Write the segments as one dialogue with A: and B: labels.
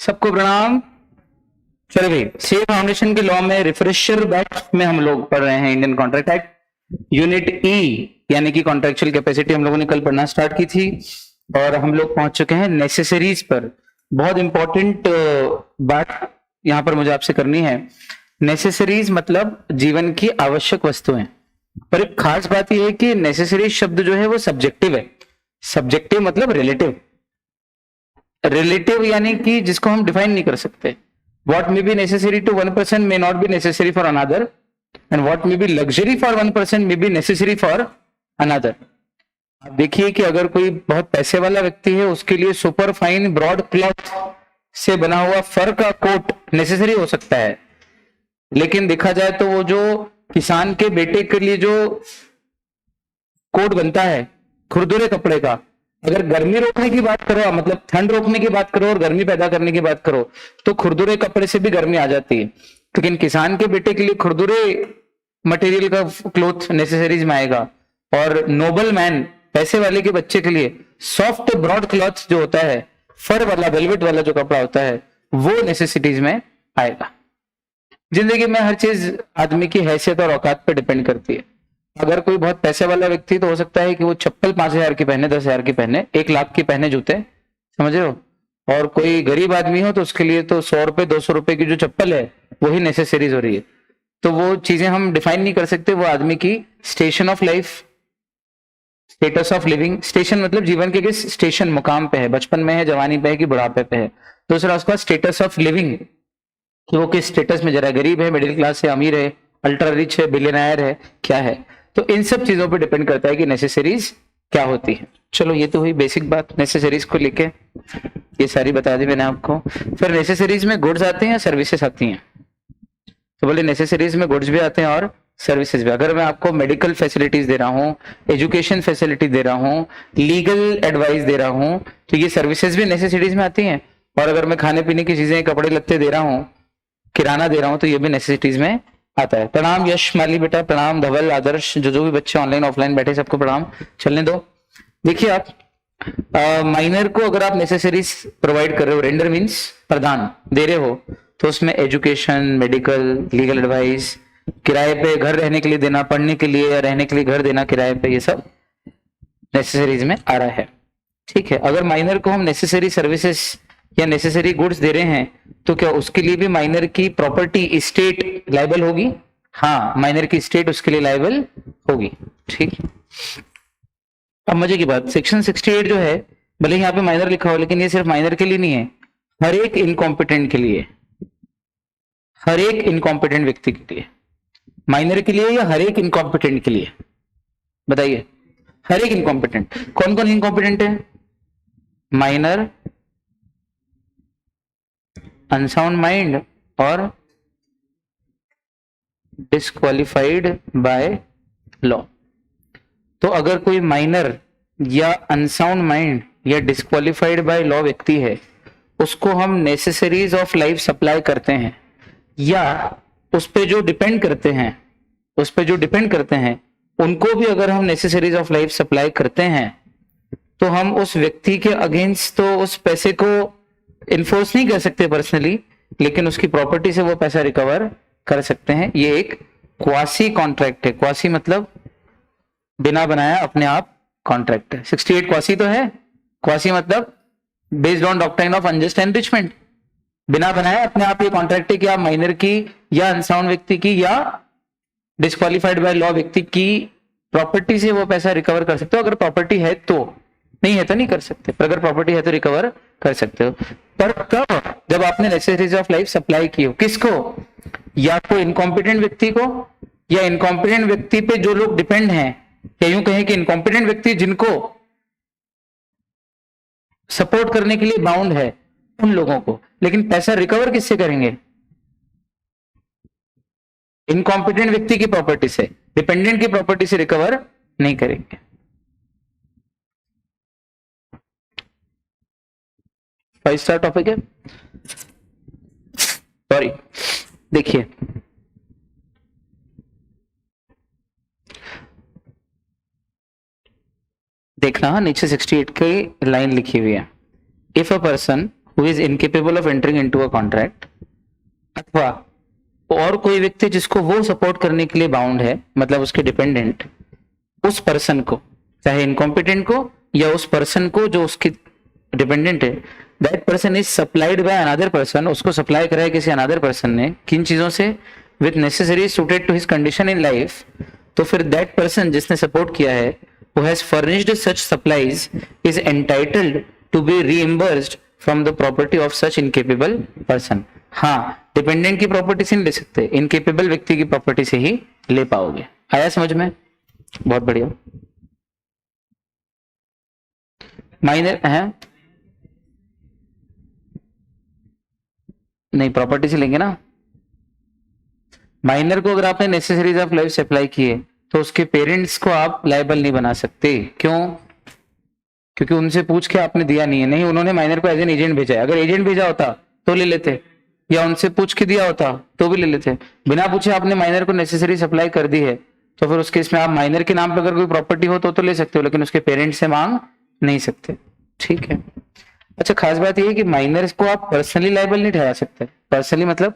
A: सबको प्रणाम। चलो भाई, सेफ फाउंडेशन के लॉ में रिफ्रेशर बैच में हम लोग पढ़ रहे हैं इंडियन कॉन्ट्रैक्ट एक्ट यूनिट ई यानी कि कॉन्ट्रेक्चुअल कैपेसिटी हम लोगों ने कल पढ़ना स्टार्ट की थी और हम लोग पहुंच चुके हैं नेसेसरीज पर। बहुत इंपॉर्टेंट बात यहां पर मुझे आपसे करनी है। नेसेसरीज मतलब जीवन की आवश्यक वस्तुएं, पर एक खास बात यह है कि नेसेसरी शब्द जो है वो सब्जेक्टिव है। सब्जेक्टिव मतलब रिलेटिव, रिलेटिव यानी कि जिसको हम डिफाइन नहीं कर सकते। What may be necessary to one person may not be necessary for another, and what may be luxury for one person may be necessary for another. आप देखिए कि अगर कोई बहुत पैसे वाला व्यक्ति है, उसके लिए सुपर फाइन ब्रॉड क्लॉथ से बना हुआ फर का कोट नेसेसरी हो सकता है, लेकिन देखा जाए तो वो जो किसान के बेटे के लिए जो कोट बनता है खुरदुरे कपड़े का, अगर गर्मी रोकने की बात करो, मतलब ठंड रोकने की बात करो और गर्मी पैदा करने की बात करो, तो खुरदुरे कपड़े से भी गर्मी आ जाती है। लेकिन किसान के बेटे के लिए खुरदुरे मटेरियल का क्लोथ नेसेसरीज में आएगा, और नोबल मैन पैसे वाले के बच्चे के लिए सॉफ्ट ब्रॉड क्लॉथ जो होता है, फर वाला वेलवेट वाला जो कपड़ा होता है, वो नेसेसिटीज में आएगा। जिंदगी में हर चीज आदमी की हैसियत और औकात पर डिपेंड करती है। अगर कोई बहुत पैसे वाला व्यक्ति तो हो सकता है कि वो चप्पल 5,000 की पहने, 10,000 की पहने, 1,00,000 की पहने जूते, समझ रहे हो। और कोई गरीब आदमी हो तो उसके लिए तो 100 रुपए 200 रुपए की जो चप्पल है वही नेसेसरीज हो रही है। तो वो चीजें हम डिफाइन नहीं कर सकते। वो आदमी की station of life, status of living, station मतलब जीवन के किस स्टेशन मुकाम पे है, बचपन में है, जवानी पे है कि बुढ़ापे पे है। दूसरा उसका स्टेटस ऑफ लिविंग कि वो किस स्टेटस में, जरा गरीब है, मिडिल क्लास है, अमीर है, अल्ट्रा रिच है, बिलियनर है, क्या है। तो इन सब चीजों पे डिपेंड करता है कि नेसेसरीज क्या होती है। चलो ये तो हुई बेसिक बात नेसेसरीज को लेके, ये सारी बता दी मैंने आपको। फिर नेसेसरीज में गुड्स आते हैं या सर्विसेज आती हैं? तो बोले नेसेसरीज में गुड्स भी आते हैं और सर्विसेज भी। अगर मैं आपको मेडिकल फैसिलिटीज दे रहा हूँ, एजुकेशन फैसिलिटी दे रहा हूँ, लीगल एडवाइस दे रहा हूँ, तो ये सर्विसेज भी नेसेसरीज में आती हैं। और अगर मैं खाने पीने की चीजें, कपड़े लत्ते दे रहा हूँ, किराना दे रहा हूँ, तो ये भी नेसेसिटीज में आता है। प्रणाम यश माली बेटा, प्रणाम धवल, आदर्श, जो भी बच्चे ऑनलाइन ऑफलाइन बैठे सबको प्रणाम। चलने दो। देखिए आप माइनर को अगर आप नेसेसरीज प्रोवाइड कर रहे हो, रेंडर मींस प्रदान दे रहे हो, तो उसमें एजुकेशन, मेडिकल, लीगल एडवाइस, किराए पे घर रहने के लिए देना, पढ़ने के लिए या रहने के लिए घर देना किराए पे, ये सब नेसेसरीज में आ रहा है। ठीक है। अगर माइनर को हम नेसेसरी सर्विसेज या नेसेसरी गुड्स दे रहे हैं, तो क्या उसके लिए भी माइनर की प्रॉपर्टी स्टेट लायबल होगी? हाँ, माइनर की स्टेट उसके लिए लायबल होगी। ठीक। अब मजे की बात, सेक्शन 68 जो है, भले यहाँ पे माइनर लिखा हो, लेकिन ये सिर्फ माइनर के लिए नहीं है, हर एक इनकॉम्पिटेंट के लिए, हर एक इनकॉम्पिटेंट व्यक्ति के लिए। माइनर के लिए या हर एक इनकॉम्पिटेंट के लिए? बताइए। हर एक इनकॉम्पिटेंट। कौन कौन इनकॉम्पिटेंट है? माइनर, अनसाउंड माइंड और डिस्क्वालिफाइड बाय लॉ। तो अगर कोई माइनर या अनसाउंड माइंड या डिस्क्वालिफाइड बाय लॉ व्यक्ति है, उसको हम नेसेसरीज ऑफ लाइफ सप्लाई करते हैं, या उस पे जो डिपेंड करते हैं, उस पे जो डिपेंड करते हैं उनको भी अगर हम नेसेसरीज ऑफ लाइफ सप्लाई करते हैं, तो हम उस व्यक्ति के अगेंस्ट तो उस पैसे को इन्फोर्स नहीं कर सकते पर्सनली, लेकिन उसकी प्रॉपर्टी से वो पैसा रिकवर कर सकते हैं। ये एक क्वासी कॉन्ट्रैक्ट है। क्वासी मतलब बिना बनाया अपने आप कॉन्ट्रैक्ट है। 68 क्वासी तो है। क्वासी मतलब based on doctrine of unjust enrichment, बिना बनाया अपने आप ये कॉन्ट्रैक्ट है कि आप माइनर की या अनसाउंड व्यक्ति की या डिस्क्वालिफाइड बाय लॉ व्यक्ति की प्रॉपर्टी से वो पैसा रिकवर कर सकते हो। अगर प्रॉपर्टी है तो, नहीं है तो नहीं कर सकते, पर अगर प्रॉपर्टी है तो रिकवर कर सकते हो। पर कब? जब आपने नेसेसरीज ऑफ लाइफ सप्लाई की हो। किसको? या तो इनकॉम्पिटेंट व्यक्ति को, या इनकॉम्पिटेंट व्यक्ति पे जो लोग डिपेंड हैं, या यूं कहें कि इनकॉम्पिटेंट व्यक्ति जिनको सपोर्ट करने के लिए बाउंड है, उन लोगों को। लेकिन पैसा रिकवर किससे करेंगे? इनकॉम्पिटेंट व्यक्ति की प्रॉपर्टी से, डिपेंडेंट की प्रॉपर्टी से रिकवर नहीं करेंगे। 5 स्टार टॉपिक है, सॉरी। देखिए, देखना नीचे 68 की लाइन लिखी हुई है। If a person who is incapable of entering into a contract, अथवा और कोई व्यक्ति जिसको वो सपोर्ट करने के लिए बाउंड है, मतलब उसके डिपेंडेंट, उस पर्सन को, चाहे इनकॉम्पिटेंट को या उस पर्सन को जो उसके डिपेंडेंट है, that person is supplied by another person, उसको सप्लाई करा है किसी अनदर पर्सन ने, किन चीजों से, with necessary suited to his condition in life, तो फिर दैट पर्सन जिसने सपोर्ट किया है, who has furnished such supplies is entitled to be reimbursed from the property of such incapable person. हाँ, डिपेंडेंट की प्रॉपर्टी से नहीं ले सकते, इनकेपेबल व्यक्ति की प्रॉपर्टी से ही ले पाओगे। आया समझ में? बहुत बढ़िया। माइनर है नहीं, प्रॉपर्टी से लेंगे ना। माइनर को अगर आपने नेसेसरीज ऑफ लाइफ सप्लाई किए तो उसके पेरेंट्स को आप लायबल नहीं बना सकते। क्यों? क्योंकि उनसे पूछ के आपने दिया नहीं है। नहीं, उन्होंने माइनर को एज एन एजेंट भेजा है। अगर एजेंट भेजा होता तो ले लेते, या उनसे पूछ के दिया होता तो भी ले लेते। बिना पूछे आपने माइनर को नेसेसरी सप्लाई कर दी है तो फिर उस केस में आप माइनर के नाम पे अगर कोई प्रॉपर्टी हो तो ले सकते हो, लेकिन उसके पेरेंट्स से मांग नहीं सकते। ठीक है। अच्छा, खास बात यह है कि माइनर्स को आप पर्सनली लायबल नहीं ठहरा सकते। पर्सनली मतलब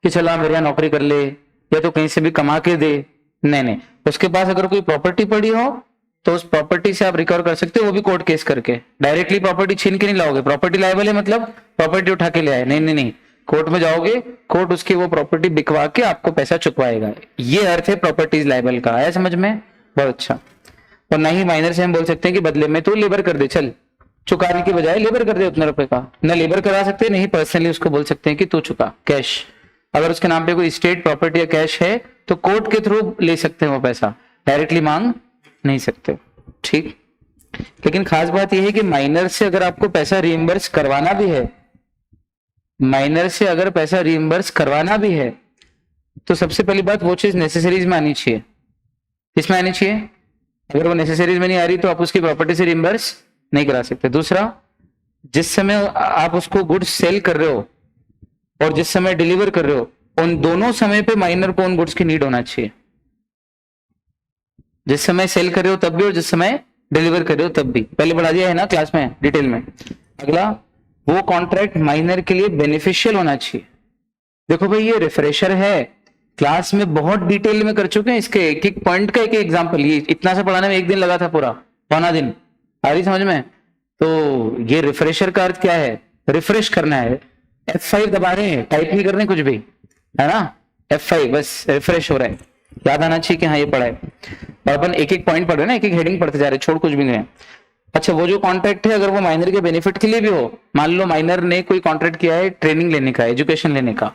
A: कि चलो आप मेरे यहाँ नौकरी कर ले या तो कहीं से भी कमा के दे, नहीं, उसके पास अगर कोई प्रॉपर्टी पड़ी हो तो उस प्रॉपर्टी से आप रिकवर कर सकते हो, वो भी कोर्ट केस करके। डायरेक्टली प्रॉपर्टी छीन के नहीं लाओगे। प्रॉपर्टी लायबल है मतलब प्रॉपर्टी उठा के ले आए, नहीं, कोर्ट में जाओगे, कोर्ट उसकी वो प्रॉपर्टी बिकवा के आपको पैसा चुकवाएगा। ये अर्थ है प्रॉपर्टीज लायबल का। आया समझ में? बहुत अच्छा। और ना ही माइनर से हम बोल सकते हैं कि बदले में तू लेबर कर दे, चल चुकाने की बजाय लेबर कर दे उतने रुपए का। न लेबर करा सकते, नहीं पर्सनली उसको बोल सकते हैं कि तू चुका कैश। अगर उसके नाम पे कोई स्टेट प्रॉपर्टी या कैश है तो कोर्ट के थ्रू ले सकते हैं वो पैसा, डायरेक्टली मांग नहीं सकते। ठीक। लेकिन खास बात यह है कि माइनर से अगर आपको पैसा रिइंबर्स करवाना भी है, माइनर से अगर पैसा रिइंबर्स करवाना भी है तो सबसे पहली बात वो चीज नेसेसरीज में आनी चाहिए। किसमें आनी चाहिए? अगर वो नेसेसरीज में नहीं आ रही तो आप उसकी प्रॉपर्टी से रिइंबर्स नहीं करा सकते। दूसरा, जिस समय आप उसको गुड्स सेल कर रहे हो और जिस समय डिलीवर कर रहे हो, उन दोनों समय पे माइनर को उन गुड्स की नीड होना चाहिए। जिस समय सेल कर रहे हो तब भी और जिस समय डिलीवर कर रहे हो तब भी। पहले बढ़ा दिया है ना क्लास में डिटेल में। अगला, वो कॉन्ट्रैक्ट माइनर के लिए बेनिफिशियल होना चाहिए। देखो भाई, ये रिफ्रेशर है, क्लास में बहुत डिटेल में कर चुके हैं इसके एक एक पॉइंट का एक एग्जांपल। ये इतना सा पढ़ाने में एक दिन लगा था, पूरा पौना दिन। आ रही समझ में? तो ये रिफ्रेशर का अर्थ क्या है? रिफ्रेश करना है। F5 दबा रहे हैं, टाइप नहीं करने कुछ भी, है ना। F5 बस रिफ्रेश हो रहा है, याद आना चाहिए कि हाँ ये पढ़ा है। और अपन एक एक पॉइंट पढ़ रहे हैं ना, एक एक हेडिंग पढ़ते जा रहे हैं, छोड़ कुछ भी नहीं है। अच्छा, वो जो कॉन्ट्रैक्ट है अगर वो माइनर के बेनिफिट के लिए भी हो, मान लो माइनर ने कोई कॉन्ट्रैक्ट किया है ट्रेनिंग लेने का, एजुकेशन लेने का,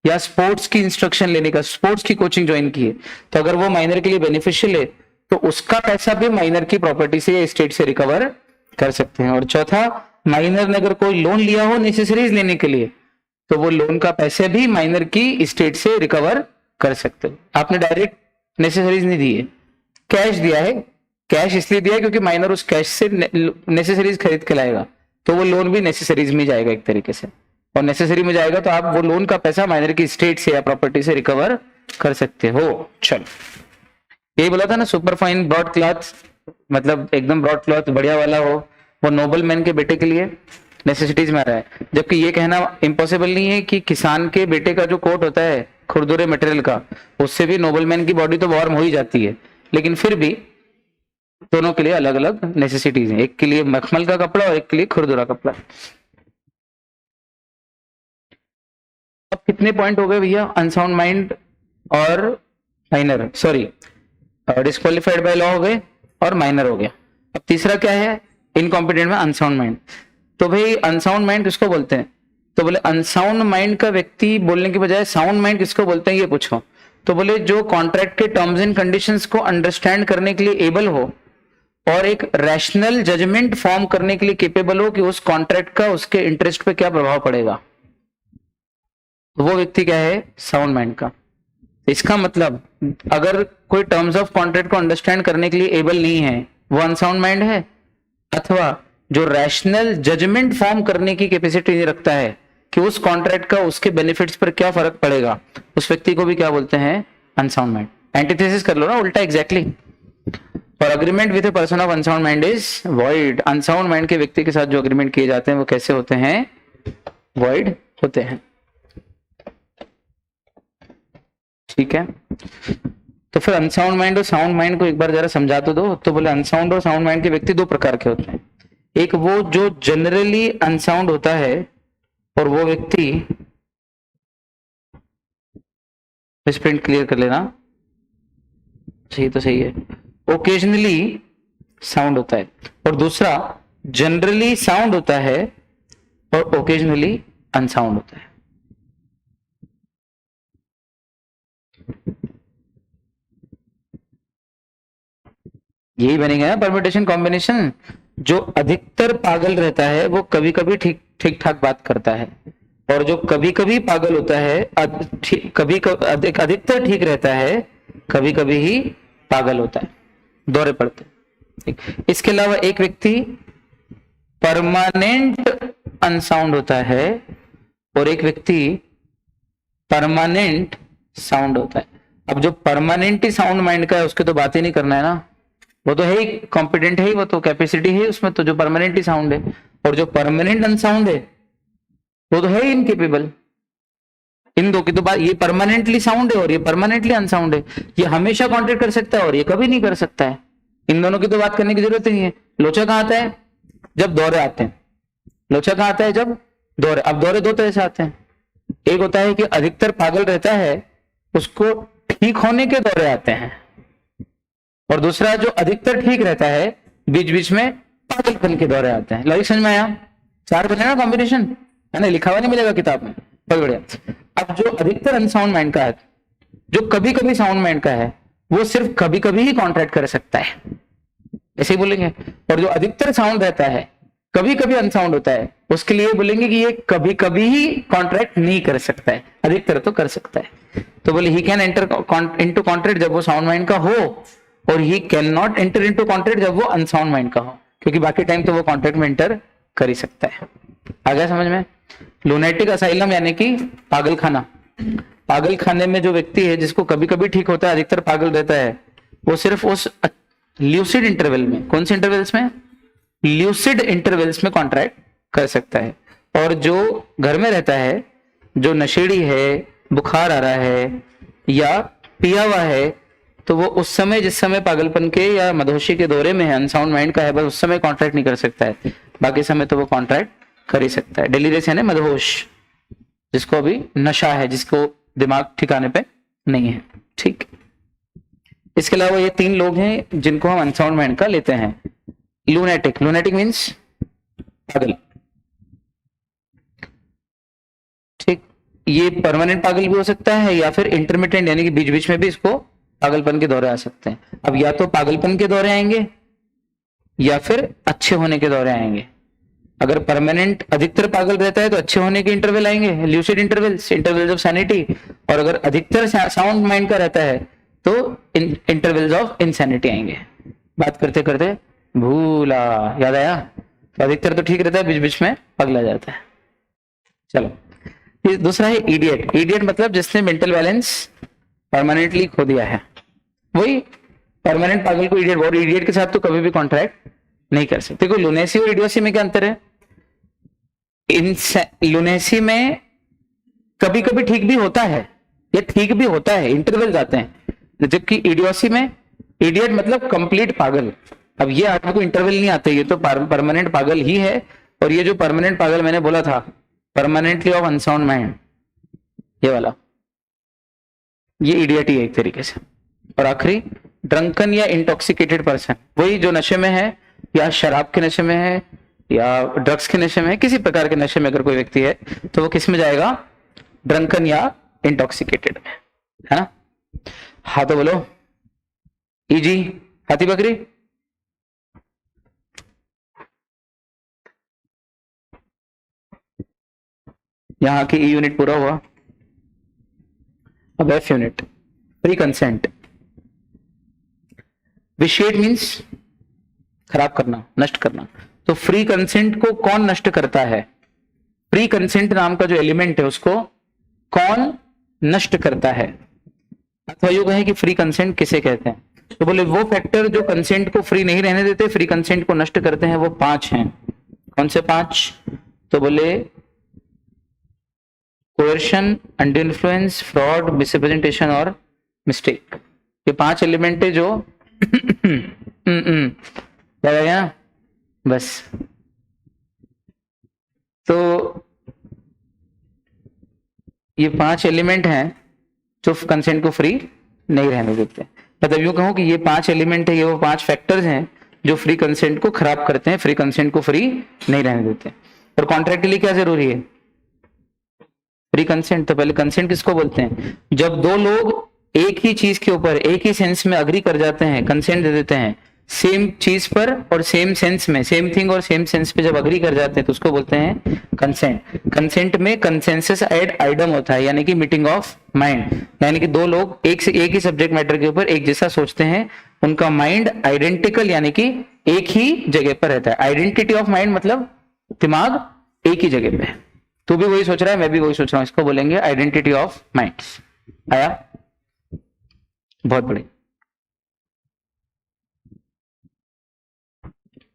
A: या स्पोर्ट्स की इंस्ट्रक्शन लेने का, स्पोर्ट्स की कोचिंग ज्वाइन की है, तो अगर वो माइनर के लिए बेनिफिशियल है तो उसका पैसा भी माइनर की प्रॉपर्टी से या स्टेट से रिकवर कर सकते हैं। और चौथा, माइनर ने अगर कोई लोन लिया हो नेसेसरीज लेने के लिए तो वो लोन का पैसे भी माइनर की स्टेट से रिकवर कर सकते हो। आपने डायरेक्ट नेसेसरीज नहीं दी है, कैश दिया है। कैश इसलिए दिया है क्योंकि माइनर उस कैश से नेसेसरीज खरीद के लाएगा, तो वो लोन भी नेसेसरीज में जाएगा एक तरीके से। और नेसेसरी में जाएगा तो आप वो लोन का पैसा माइनर की स्टेट से या प्रॉपर्टी से रिकवर कर सकते हो। चलो, यही बोला था ना, सुपर फाइन ब्रॉड क्लॉथ, मतलब एकदम ब्रॉड क्लॉथ बढ़िया वाला हो, वो नोबल मैन के बेटे के लिए नेसेसिटीज में आ रहा है। जबकि ये कहना इम्पॉसिबल नहीं है कि किसान के बेटे का जो कोट होता है खुरदुरे मटेरियल का, उससे भी नोबल मैन की बॉडी तो वार्म हो ही जाती है, लेकिन फिर भी दोनों के लिए अलग अलग नेसेसिटीज हैं। एक के लिए मखमल का कपड़ा और एक के लिए खुरदुरा कपड़ा। अब कितने पॉइंट हो गए भैया? अनसाउंड माइंड और minor, sorry disqualified by law हो गए और माइनर हो गया। अब तीसरा क्या है? इनकॉम्पिटेंट में अनसाउंड माइंड। तो भाई अनसाउंड माइंड किसको बोलते हैं? तो बोले अनसाउंड माइंड का व्यक्ति बोलने की बजाय साउंड माइंड किसको बोलते हैं ये पूछो। तो बोले जो कॉन्ट्रैक्ट के टर्म्स एंड कंडीशंस को अंडरस्टैंड करने के लिए एबल हो और एक रैशनल जजमेंट फॉर्म करने के लिए केपेबल हो कि उस कॉन्ट्रैक्ट का उसके इंटरेस्ट पे क्या प्रभाव पड़ेगा, तो वो व्यक्ति क्या है? साउंड माइंड का। इसका मतलब अगर कोई टर्म्स ऑफ कॉन्ट्रैक्ट को अंडरस्टैंड करने के लिए एबल नहीं है, वो अनसाउंड माइंड है। अथवा जो रैशनल जजमेंट फॉर्म करने की कैपेसिटी नहीं रखता है कि उस कॉन्ट्रैक्ट का उसके बेनिफिट्स पर क्या फर्क पड़ेगा, उस व्यक्ति को भी क्या बोलते हैं? Unsound mind. एंटीथेसिस कर लो ना उल्टा, एग्जैक्टली और agreement with a person of unsound mind is void. Unsound mind के व्यक्ति के साथ जो अग्रीमेंट किए जाते हैं वो कैसे होते हैं? वॉइड होते हैं। ठीक है, तो फिर अनसाउंड माइंड और साउंड माइंड को एक बार जरा समझा तो दो। तो बोले अनसाउंड और साउंड माइंड के व्यक्ति दो प्रकार के होते हैं। एक वो जो जनरली अनसाउंड होता है और वो व्यक्ति, इस प्रिंट क्लियर कर लेना, सही तो सही है, ओकेजनली साउंड होता है। और दूसरा जनरली साउंड होता है और ओकेजनली अनसाउंड होता है। यही बनेगा ना परम्यूटेशन कॉम्बिनेशन। जो अधिकतर पागल रहता है वो कभी कभी ठीक ठाक बात करता है, और जो कभी कभी पागल होता है अधिकतर ठीक रहता है, कभी कभी ही पागल होता है, दौरे पड़ते हैं। इसके अलावा एक व्यक्ति परमानेंट अनसाउंड होता है और एक व्यक्ति परमानेंट साउंड होता है। अब जो परमानेंट ही साउंड माइंड का है उसके तो बात ही नहीं करना है ना, वो तो है ही, कॉम्पिटेंट है ही, वो तो कैपेसिटी है उसमें, तो जो परमानेंट ही साउंड है। और जो परमानेंट अनसाउंड है वो तो है ही इनकेपेबल। इन दो की तो बात, ये परमानेंटली साउंड है और ये परमानेंटली अनसाउंड है। ये हमेशा कॉन्ट्रैक्ट कर सकता है और ये कभी नहीं कर सकता है। इन दोनों की तो बात करने की जरूरत नहीं है। लोचा कहाँ आता है? जब दौरे आते हैं। लोचा कहाँ आता है? जब दौरे। अब दौरे दो तरह से आते हैं। एक होता है कि अधिकतर पागल रहता है, उसको ठीक होने के दौरे आते हैं, और दूसरा जो अधिकतर ठीक रहता है, बीच बीच में पागलपन के दौरे आते हैं। लॉजिक समझ में आया? चार बने ना कॉम्बिनेशन, है ना, लिखा हुआ नहीं मिलेगा किताब में, बहुत बढ़िया। अब जो अधिकतर अनसाउंड माइंड का है, जो कभी कभी साउंड माइंड का है, वो सिर्फ कभी कभी ही कॉन्ट्रैक्ट कर सकता है, ऐसे ही बोलेंगे। और जो अधिकतर साउंड रहता है, कभी कभी अनसाउंड होता है, उसके लिए बोलेंगे कि ये कभी कभी ही कॉन्ट्रैक्ट नहीं कर सकता है, अधिकतर तो कर सकता है। तो बोले he can enter into contract जब वो साउंड माइंड का हो, और he can not enter into contract जब वो अनसाउंड माइंड का हो, क्योंकि बाकी टाइम तो वो कॉन्ट्रैक्ट में एंटर कर ही सकता है। आ गया समझ में? लूनेटिक असाइलम यानी कि पागल खाना। पागल खाने में जो व्यक्ति है जिसको कभी कभी ठीक होता है, अधिकतर पागल रहता है, वो सिर्फ उस ल्यूसिड इंटरवल में, कौन से इंटरवल्स में? ल्यूसिड इंटरवल्स में कॉन्ट्रैक्ट कर सकता है। और जो घर में रहता है, जो नशेड़ी है, बुखार आ रहा है या पिया हुआ है, तो वो उस समय, जिस समय पागलपन के या मदहोशी के दौरे में है, अनसाउंड माइंड का है, बस उस समय कॉन्ट्रैक्ट नहीं कर सकता है, बाकी समय तो वो कॉन्ट्रैक्ट कर ही सकता है। डेलीरियस यानी मदहोश, जिसको अभी नशा है, जिसको दिमाग ठिकाने पे नहीं है। ठीक, इसके अलावा ये तीन लोग हैं जिनको हम अनसाउंड माइंड का लेते हैं। लूनेटिक, लूनेटिक मीन्स पागल। ठीक, ये परमानेंट पागल भी हो सकता है या फिर इंटरमिटेंट, यानी कि बीच बीच में भी इसको पागलपन के दौरे आ सकते हैं। अब या तो पागलपन के दौरे आएंगे या फिर अच्छे होने के दौरे आएंगे। अगर परमानेंट अधिकतर पागल रहता है तो अच्छे होने के इंटरवल आएंगे, lucid intervals, intervals of sanity. और अगर अधिकतर साउंड माइंड का रहता है तो इंटरवल्स ऑफ इनसैनिटी आएंगे। बात करते करते भूला, याद आया? तो अधिकतर तो ठीक रहता है, बीच बीच में पगला जाता है। चलो, दूसरा है इडियट। इडियट मतलब जिसने मेंटल बैलेंस परमानेंटली खो दिया है, वही परमानेंट पागल को इडियट। और इडियट के साथ तो कभी भी कॉन्ट्रैक्ट नहीं कर सकते। देखो, लुनेसी और इडियोसी में क्या अंतर है? लुनेसी में कभी कभी ठीक भी होता है, ये ठीक भी होता है, इंटरवल जाते हैं, जबकि इडियोसी में इडियट मतलब कंप्लीट पागल। अब ये आदमी को इंटरवल नहीं आते, ये तो परमानेंट पागल ही है। और ये जो परमानेंट पागल मैंने बोला था, परमानेंटली ऑफ अनसाउंड माइंड, ये वाला, ये इडियट ही है एक तरीके से। और आखिरी ड्रंकन या इंटॉक्सिकेटेड पर्सन, वही जो नशे में है, या शराब के नशे में है, या ड्रग्स के नशे में है, किसी प्रकार के नशे में अगर कोई व्यक्ति है तो वो किस में जाएगा? ड्रंकन या इंटॉक्सिकेटेड में, है ना? हाँ तो बोलो इजी, हाथी बकरी। यहां की ई यूनिट पूरा हुआ। अब F unit, pre consent. Vitiate means खराब करना, नष्ट करना। तो फ्री कंसेंट को कौन नष्ट करता है? प्री कंसेंट नाम का जो एलिमेंट है उसको कौन नष्ट करता है? अथवा यूं कहें कि फ्री कंसेंट किसे कहते हैं? तो बोले वो फैक्टर जो कंसेंट को फ्री नहीं रहने देते, फ्री कंसेंट को नष्ट करते हैं, वो 5 हैं। कौन से 5? तो बोले कोerशन, अंडर इन्फ्लुएंस, फ्रॉड, मिसरिप्रेजेंटेशन और मिस्टेक। ये 5 एलिमेंट है जो क्या है ना, बस। तो ये 5 एलिमेंट हैं जो कंसेंट को फ्री नहीं रहने देते। मतलब यूं कहूं कि ये 5 एलिमेंट है, ये वो 5 फैक्टर्स हैं जो फ्री कंसेंट को खराब करते हैं, फ्री कंसेंट को फ्री नहीं रहने देते। और कॉन्ट्रैक्ट के लिए क्या जरूरी है? Free consent. तो पहले कंसेंट किसको बोलते हैं? जब दो लोग एक ही चीज के ऊपर एक ही सेंस में अग्री कर जाते हैं, कंसेंट दे देते हैं सेम चीज पर और सेम सेंस में, सेम थिंग और सेम सेंस पे जब अग्री कर जाते हैं तो उसको बोलते हैं कंसेंट। कंसेंट में कंसेंसस एड आइडम होता है, यानी कि मीटिंग ऑफ माइंड, यानी कि दो लोग एक ही सब्जेक्ट मैटर के ऊपर एक जैसा सोचते हैं, उनका माइंड आइडेंटिकल यानी कि एक ही जगह पर रहता है। आइडेंटिटी ऑफ माइंड मतलब दिमाग एक ही जगह पे है, तू भी वही सोच रहा है, मैं भी वही सोच रहा हूं, इसको बोलेंगे आइडेंटिटी ऑफ माइंड्स। आया? बहुत बढ़िया।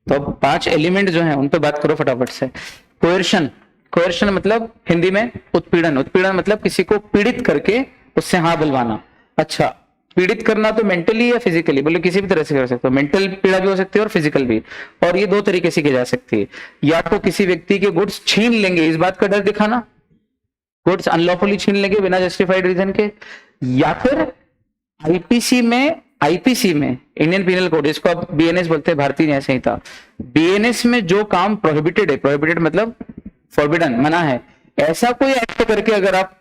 A: तो अब 5 एलिमेंट जो हैं उन पे बात करो फटाफट से। कोerशन, कोerशन मतलब हिंदी में उत्पीड़न। उत्पीड़न मतलब किसी को पीड़ित करके उससे हाँ बुलवाना। अच्छा, पीड़ित करना तो मेंटली या फिजिकली? बोले किसी भी तरह से कर सकते हो, मेंटल पीड़ा भी हो सकती है और फिजिकल भी। और ये 2 तरीके से की जा सकती है, या तो किसी व्यक्ति के गुड्स छीन लेंगे, इस बात का डर दिखाना, गुड्स अनलॉफुली छीन लेंगे बिना जस्टिफाइड रीजन के, या फिर आईपीसी में इंडियन पिनल कोड, जिसको आप बीएनएस बोलते हैं, भारतीय न्याय संहिता, बीएनएस में जो काम प्रोहिबिटेड है, प्रोहिबिटेड मतलब फॉरबिडन, मना है, ऐसा कोई एक्ट करके अगर आप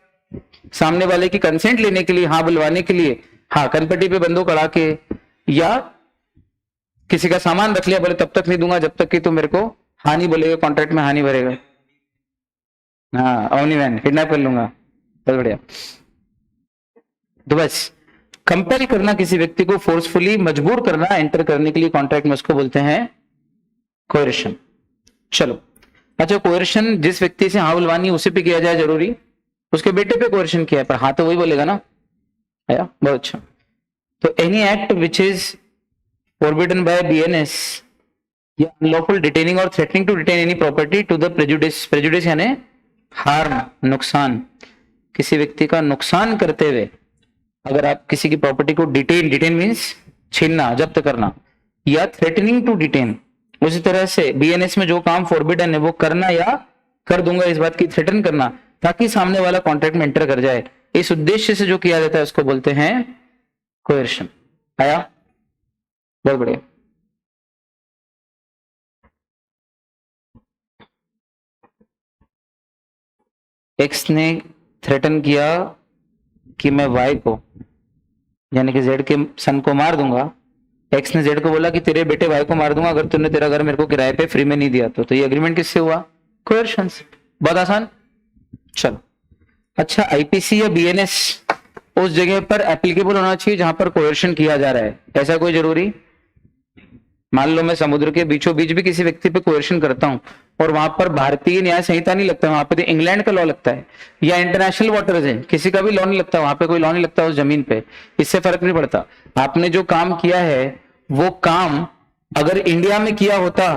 A: सामने वाले की कंसेंट लेने के लिए, हाँ बुलवाने के लिए, हाँ कनपट्टी पे बंदूक अड़ा के, या किसी का सामान रख लिया, बोले तब तक नहीं दूंगा जब तक कि तू मेरे को हाँ नहीं बोलेगा, कॉन्ट्रैक्ट में हाँ नहीं भरेगा, हाँ ओमनी मैन किडनैप कर लूंगा, बहुत बढ़िया। तो बस कंपेल करना, किसी व्यक्ति को फोर्सफुली मजबूर करना एंटर करने के लिए कॉन्ट्रैक्ट में, उसको बोलते हैं कोerशन। चलो, अच्छा, कोerशन जिस व्यक्ति से हाँ बुलवानी उसी पे किया जाए जरूरी? उसके बेटे पे कोerशन किया है, पर हाँ तो वही बोलेगा ना। आया? बहुत अच्छा। तो any act which is forbidden by BNS या unlawful detaining or threatening to detain any property to the prejudice, prejudice यानी हार्म, नुकसान, किसी व्यक्ति का नुकसान करते हुए अगर आप किसी की प्रॉपर्टी को डिटेन मींस छीनना, जब्त करना, या थ्रेटनिंग टू डिटेन, उसी तरह से बीएनएस में जो काम फॉरबिडन है वो करना या कर दूंगा इस बात की थ्रेटन करना, ताकि सामने वाला कॉन्ट्रैक्ट में एंटर कर जाए, इस उद्देश्य से जो किया जाता है उसको बोलते हैं कोerशन। आया? बहुत बढ़िया। एक्स ने थ्रेटन किया कि मैं वाई को यानी कि जेड के सन को मार दूंगा। एक्स ने जेड को बोला कि तेरे बेटे वाई को मार दूंगा अगर तूने तेरा घर मेरे को किराए पे फ्री में नहीं दिया तो ये एग्रीमेंट किससे हुआ? कोerशन से। बहुत आसान। चलो, अच्छा, आईपीसी या बीएनएस उस जगह पर एप्लीकेबल होना चाहिए जहां पर कोerशन किया जा रहा है, ऐसा कोई जरूरी? मान लो मैं समुद्र के बीचों बीच भी किसी व्यक्ति पे कोerशन करता हूं और वहां पर भारतीय न्याय संहिता नहीं लगता, वहां पे तो इंग्लैंड का लॉ लगता है, या इंटरनेशनल वाटर्स है, किसी का भी लॉ नहीं लगता, वहां पे कोई लॉ नहीं लगता उस जमीन पे, इससे फर्क नहीं पड़ता। आपने जो काम किया है वो काम अगर इंडिया में किया होता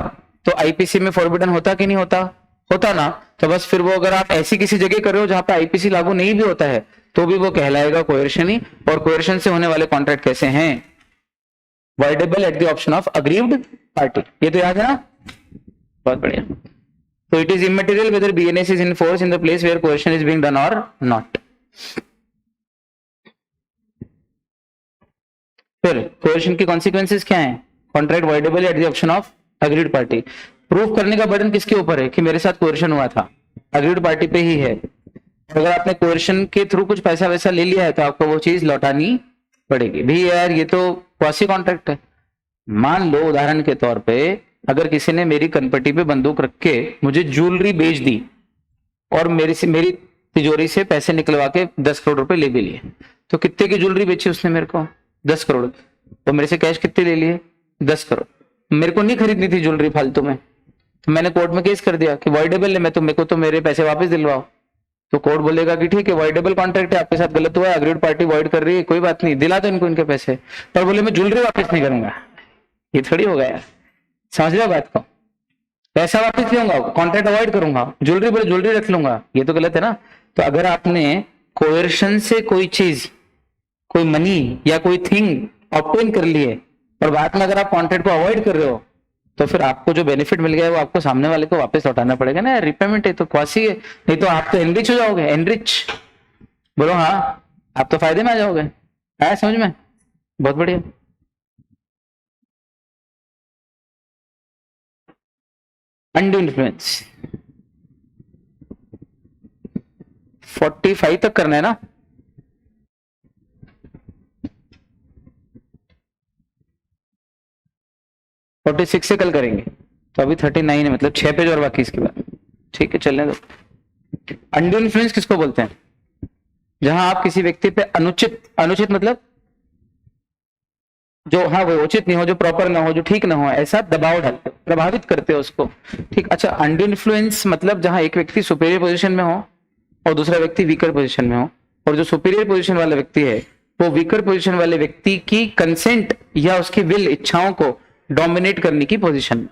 A: तो आईपीसी में फॉरबिडन होता कि नहीं होता? होता ना। तो बस फिर वो अगर आप ऐसी किसी जगह कर रहे हो जहां पे आईपीसी लागू नहीं भी होता है तो भी वो कहलाएगा कोerशन ही। और कोerशन से होने वाले कॉन्ट्रैक्ट कैसे हैं? voidable at the option of aggrieved party, ये तो याद है ना? बहुत बढ़िया। तो it is immaterial whether BNS is in force in the place where coercion is being done or not। फिर coercion की consequences क्या हैं? Contract voidable at the option of aggrieved party। Proof करने का बर्डन किसके ऊपर है कि मेरे साथ coercion हुआ था? aggrieved party पे ही है। अगर आपने coercion के थ्रू कुछ पैसा वैसा ले लिया है तो आपको वो चीज लौटानी पड़ेगी भी। यार ये तो क्वासी कॉन्ट्रैक्ट है। मान लो उदाहरण के तौर पे अगर किसी ने मेरी कनपट्टी पे बंदूक रख के मुझे ज्वेलरी बेच दी और मेरी तिजोरी से पैसे निकलवा के 10 करोड़ रुपए ले भी लिए, तो कितने की ज्वेलरी बेची उसने मेरे को? 10 करोड़। तो मेरे से कैश कितने ले लिए? 10 करोड़। मेरे को नहीं खरीदनी थी ज्वेलरी फालतू में, तो मैंने कोर्ट में केस कर दिया कि वॉइडेबल है, मैं तो मेरे को तो मेरे पैसे वापस दिलवाओ। तो कोर्ट बोलेगा कि ठीक है वॉइडेबल कॉन्ट्रैक्ट है, आपके साथ गलत हुआ है, अग्रीड पार्टी वॉइड कर रही है, कोई बात नहीं, दिला दो इनको इनके पैसे। पर बोले मैं ज्वेलरी वापस नहीं करूंगा, ये थोड़ी होगा यार, समझ रहे हो बात को? पैसा वापस लूंगा, कॉन्ट्रैक्ट अवॉइड करूंगा, ज्वेलरी बोले ज्वेलरी रख लूंगा, ये तो गलत है ना। तो अगर आपने कोएर्शन से कोई चीज, कोई मनी या कोई थिंग ऑब्टेन कर ली है और बाद में अगर आप कॉन्ट्रैक्ट को अवॉइड कर रहे हो, तो फिर आपको जो बेनिफिट मिल गया है वो आपको सामने वाले को वापस लौटाना पड़ेगा ना। रिपेमेंट है तो क्वासी है, नहीं तो आप तो एनरिच हो जाओगे। एनरिच बोलो हाँ, आप तो फायदे में आ जाओगे। आया समझ में? बहुत बढ़िया। अनड्यू इन्फ्लुएंस 45 तक करना है ना? फोर्टी सिक्स से कल करेंगे, तो अभी 39 है, मतलब 6 पेज और बाकी इसके बाद। ठीक है, चलने दो। अनड्यू इन्फ्लुएंस किसको बोलते हैं? जहां आप किसी व्यक्ति पे अनुचित, अनुचित मतलब जो, हाँ वो उचित नहीं हो, जो प्रॉपर ना हो, जो ठीक ना हो, ऐसा दबाव डालते हो, प्रभावित करते हो उसको। ठीक, अच्छा। अनड्यू इन्फ्लुएंस मतलब जहां एक व्यक्ति सुपीरियर पोजीशन में हो और दूसरा व्यक्ति वीकर पोजीशन में हो, और जो सुपीरियर पोजीशन वाला व्यक्ति है वो वीकर पोजीशन वाले व्यक्ति की कंसेंट या उसकी विल, इच्छाओं को डोमिनेट करने की पोजीशन में।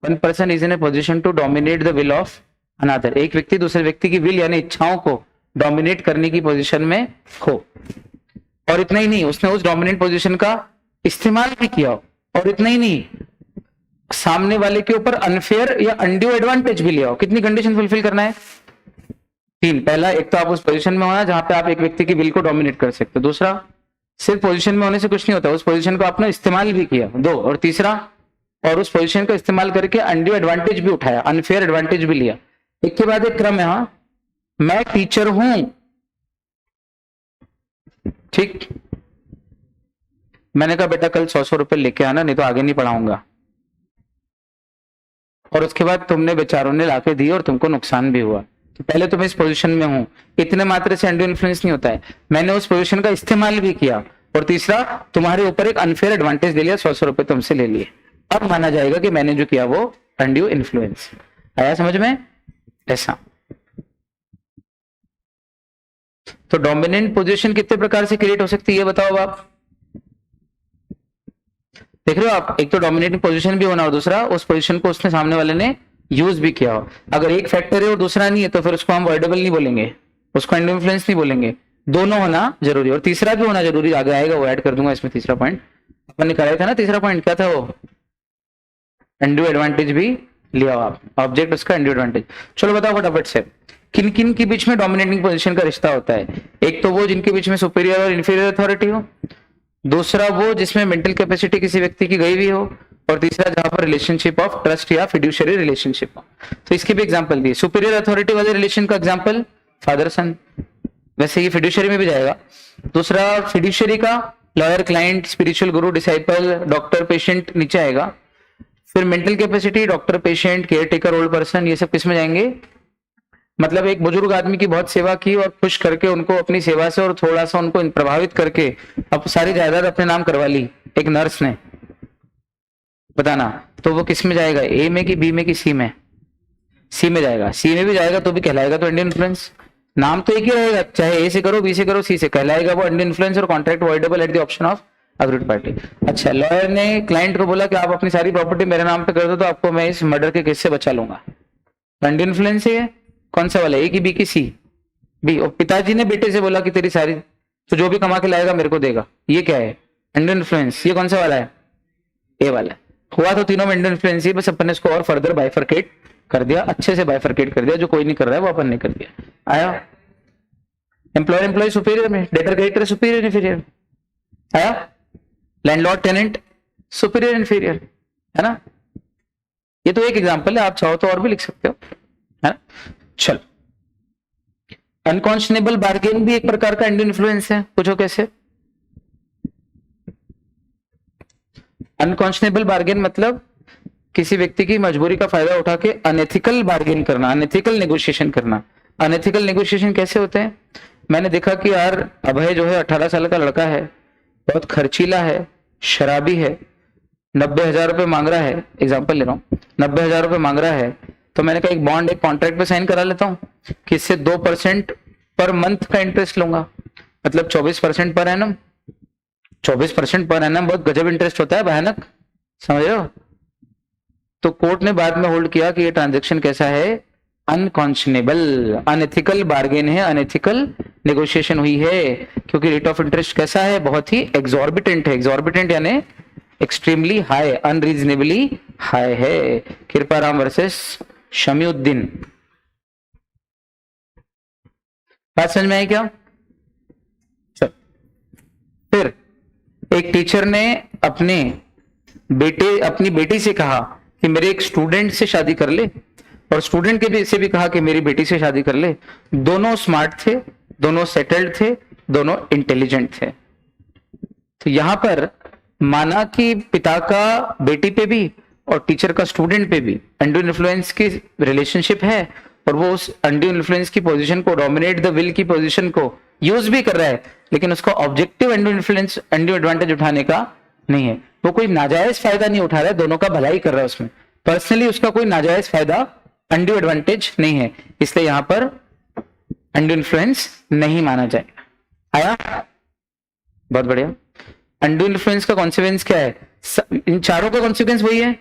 A: One person is in a position to dominate the will of another. एक व्यक्ति दूसरे व्यक्ति की विल यानी इच्छाओं को डोमिनेट करने की पोजीशन में हो। और इतना ही नहीं, उसने उस डोमिनेंट पोजीशन का इस्तेमाल भी किया। और इतना ही नहीं, सामने वाले के ऊपर अनफेयर या अनड्यू एडवांटेज भी लिया हो। कितनी कंडीशन फुलफिल करना है? 3। पहला, एक तो आप उस पोजीशन में होना जहां पे आप एक व्यक्ति की विल को डोमिनेट कर सकते हो। दूसरा, सिर्फ पोजीशन में होने से कुछ नहीं होता, उस पोजीशन को आपने इस्तेमाल भी किया। 2, और तीसरा, और उस पोजीशन का इस्तेमाल करके अनड्यू एडवांटेज भी उठाया, अनफेयर एडवांटेज भी लिया। एक के बाद एक क्रम है। हाँ, मैं टीचर हूं, ठीक, मैंने कहा बेटा कल 100 रुपए लेके आना, नहीं तो आगे नहीं पढ़ाऊंगा। और उसके बाद तुमने बेचारों ने लाके दी और तुमको नुकसान भी हुआ। तो पहले तो मैं इस पोजीशन में हूं, इतने मात्र से अनड्यू इन्फ्लुएंस नहीं होता है, मैंने उस पोजीशन का इस्तेमाल भी किया। और तीसरा, तुम्हारे ऊपर एक अनफेयर एडवांटेज दे लिया, 100 रुपए तुमसे ले लिए। अब माना जाएगा कि मैंने जो किया वो अनड्यू इन्फ्लुएंस। आया समझ में? ऐसा। तो डोमिनेंट पोजीशन कितने प्रकार से क्रिएट हो सकती है बताओ आप? देख रहे हो आप, एक तो डोमिनेटिंग पोजीशन भी होना और दूसरा उस पोजीशन को उसने सामने वाले ने यूज भी किया हो। अगर एक फैक्टर है और दूसरा नहीं है तो फिर उसको हम वर्डेबल नहीं बोलेंगे, उसको अनड्यू इन्फ्लुएंस नहीं बोलेंगे। दोनों होना जरूरी और तीसरा भी होना जरूरी। आगे आएगा, वो ऐड कर दूंगा इसमें। तीसरा पॉइंट अपन ने कराया था ना, तीसरा पॉइंट क्या था वो? अनड्यू एडवांटेज भी लिया आप, ऑब्जेक्ट उसका अनड्यू एडवांटेज। चलो बताओ फटाफट से, किन किन के बीच में डोमिनेटिंग पोजीशन का रिश्ता होता है? एक तो वो जिनके बीच में सुपीरियर और इंफीरियर अथॉरिटी हो, दूसरा वो जिसमें मेंटल कैपेसिटी किसी व्यक्ति की गई हुई हो, और तीसरा जहां पर रिलेशनशिप ऑफ ट्रस्ट या फिड्यूशियरी रिलेशनशिप हो। तो इसके भी एग्जांपल दिए। सुपीरियर अथॉरिटी वाले रिलेशन का एग्जांपल फादर सन, वैसे ये फिड्यूशियरी में भी जाएगा। दूसरा फिड्यूशियरी का लॉयर क्लाइंट, स्पिरिचुअल गुरु डिसाइपल, डॉक्टर पेशेंट नीचे आएगा। फिर mental capacity, doctor patient, care taker, old person, ये सब किस में जाएंगे? मतलब एक बुजुर्ग आदमी की बहुत सेवा की और खुश करके उनको अपनी सेवा से और थोड़ा सा उनको प्रभावित करके अब सारी जायदाद अपने नाम करवा ली एक नर्स ने, बताना, तो वो किस में जाएगा? ए में कि बी में कि सी में? सी में जाएगा। सी में भी जाएगा तो भी कहलाएगा तो अनड्यू इन्फ्लुएंस। नाम तो एक ही रहेगा, चाहे ए से करो, बी से करो, सी से, कहलाएगा वो अनड्यू इन्फ्लुएंस और contract voidable at the option of agreed party. अच्छा, लॉयर ने क्लाइंट को बोला कि आप अपनी सारी प्रॉपर्टी मेरे नाम पे कर दो तो आपको मैं इस मर्डर के केस से बचा लूंगा। अनड्यू इन्फ्लुएंस है, कौन सा वाला? ए की बी की सी? बी। और पिताजी ने बेटे से बोला कि तेरी सारी, तो जो भी कमा के लाएगा मेरे को देगा, ये क्या है? Undue influence. ये कौन सा वाला है? ए वाला। हुआ तो तीनों में अनड्यू इन्फ्लुएंस ही, बस अपन ने इसको और फर्दर बाइफरकेट कर दिया, अच्छे से बाइफरकेट कर दिया, जो कोई नहीं कर रहा है वो अपन ने कर दिया। आया? एम्प्लॉयर एम्प्लॉय सुपीरियर में, डेटर क्रेडिटर सुपीरियर इंफीरियर। आया? लैंडलॉर्ड टेनेंट सुपीरियर इंफीरियर, है ना? ये तो एक एग्जांपल है, आप चाहो तो और भी लिख सकते हो, है ना? चलो, अनकॉन्शनेबल बार्गेन भी एक प्रकार का अनड्यू इन्फ्लुएंस है। पूछो कैसे? अनकॉन्शनेबल बार्गेन मतलब किसी व्यक्ति की मजबूरी का फायदा उठा के अनएथिकल बार्गेन करना, अनएथिकल नेगोशिएशन करना। अनएथिकल नेगोशिएशन कैसे होते हैं? मैंने देखा कि यार अभय जो है 18 साल का लड़का है, बहुत खर्चीला है, शराबी है, 90,000 रुपए मांग रहा है, एग्जाम्पल ले रहा हूं, 90,000 रुपए मांग रहा है, तो मैंने कहा एक बॉन्ड एक कॉन्ट्रैक्ट पे साइन करा लेता हूँ कि इससे 2% पर मंथ का इंटरेस्ट लूंगा, मतलब 24% पर एनम। 24% पर एनम बहुत गजब इंटरेस्ट होता है, भयानक, समझ रहे हो। तो कोर्ट ने बाद में होल्ड किया कि ये ट्रांजेक्शन कैसा है, अनकॉन्शनेबल, अनएथिकल बार्गेन है, अनएथिकल नेगोशिएशन हुई है, क्योंकि रेट ऑफ इंटरेस्ट कैसा है, बहुत ही एग्जॉर्बिटेंट है। एग्जॉर्बिटेंट यानी एक्सट्रीमली हाई, अनरीजनेबली हाई है। कृपाराम वर्सेस शमीउद्दीन। बात समझ में आई क्या? चल, फिर एक टीचर ने अपनी बेटी से कहा कि मेरे एक स्टूडेंट से शादी कर ले, और स्टूडेंट के भी से भी कहा कि मेरी बेटी से शादी कर ले। दोनों स्मार्ट थे, दोनों सेटल्ड थे, दोनों इंटेलिजेंट थे। तो यहां पर माना कि पिता का बेटी पे भी और टीचर का स्टूडेंट पे भी अंडू इन्फ्लुएंस की रिलेशनशिप है, और वो उस अंडू इन्फ्लुएंस की पोजीशन को, डोमिनेट द विल की पोजीशन को यूज भी कर रहा है, लेकिन उसको objective undue influence, undo advantage उठाने का नहीं है। वो कोई नाजायज फायदा नहीं उठा रहा है, दोनों का भलाई कर रहा है उसमें। पर्सनली उसका कोई नाजायज फायदा, अंडू एडवांटेज नहीं है, इसलिए यहां पर अंडू इन्फ्लुएंस नहीं माना जाएगा। आया? बहुत बढ़िया। अंडू इन्फ्लुएंस का कॉन्सिक्वेंस क्या है? इन चारों का कॉन्सिक्वेंस वही है,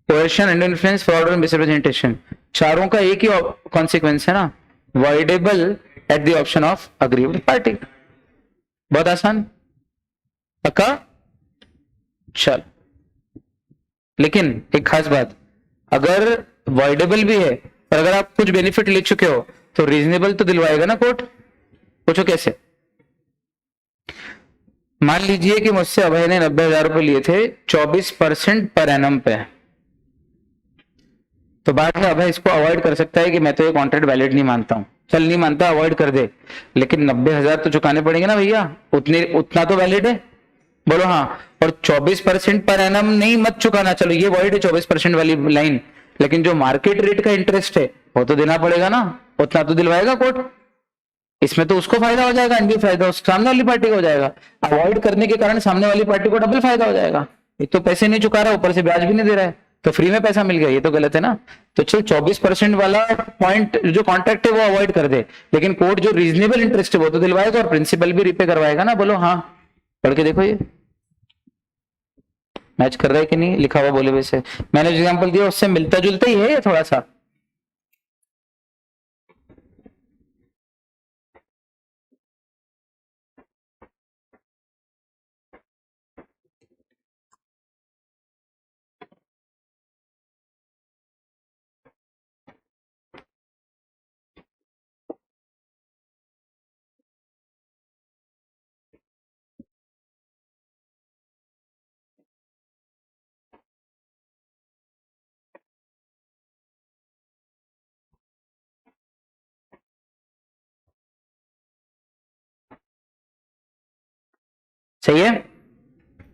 A: कोएर्शन, अंडू इन्फ्लुएंस, फ्रॉड और मिसरिप्रेजेंटेशन। चारों का एक ही कॉन्सिक्वेंस है ना, voidable at the option of aggrieved party. बहुत आसान, पक्का? चल, लेकिन एक खास बात, अगर वॉइडेबल भी है और अगर आप कुछ बेनिफिट ले चुके हो तो रीजनेबल तो दिलवाएगा ना कोर्ट। पूछो कैसे? मान लीजिए कि मुझसे अभय ने 90,000 रुपए लिए थे 24% पर एनम पे, तो बाद में अभय इसको अवॉइड कर सकता है कि मैं तो ये कॉन्ट्रैक्ट वैलिड नहीं मानता हूं, चल नहीं मानता, अवॉइड कर दे, लेकिन 90,000 तो चुकाने पड़ेंगे ना भैया, उतना तो वैलिड है, बोलो हाँ। और 24% पर एनम नहीं मत चुकाना, चलो ये वॉइड है 24% वाली लाइन, लेकिन जो मार्केट रेट का इंटरेस्ट है वो तो देना पड़ेगा ना, उतना तो दिलवाएगा कोर्ट। इसमें तो उसको फायदा हो जाएगा, अंडी फायदा उस सामने वाली पार्टी को हो जाएगा। अवॉइड करने के कारण सामने वाली पार्टी को डबल फायदा हो जाएगा, एक तो पैसे नहीं चुका रहा, ऊपर से ब्याज भी नहीं दे रहा है, तो फ्री में पैसा मिल गया, ये तो गलत है ना। तो चल 24% वाला पॉइंट जो कॉन्ट्रैक्ट है वो अवॉइड कर दे, लेकिन कोर्ट जो रीजनेबल इंटरेस्ट है वो तो दिलवाएगा और प्रिंसिपल भी रिपे करवाएगा ना। बोलो हाँ, पढ़ के देखो ये मैच कर रहा है कि नहीं, लिखा हुआ बोले वैसे। मैंने जो एग्जांपल दिया उससे मिलता जुलता ही है थोड़ा सा। सही है,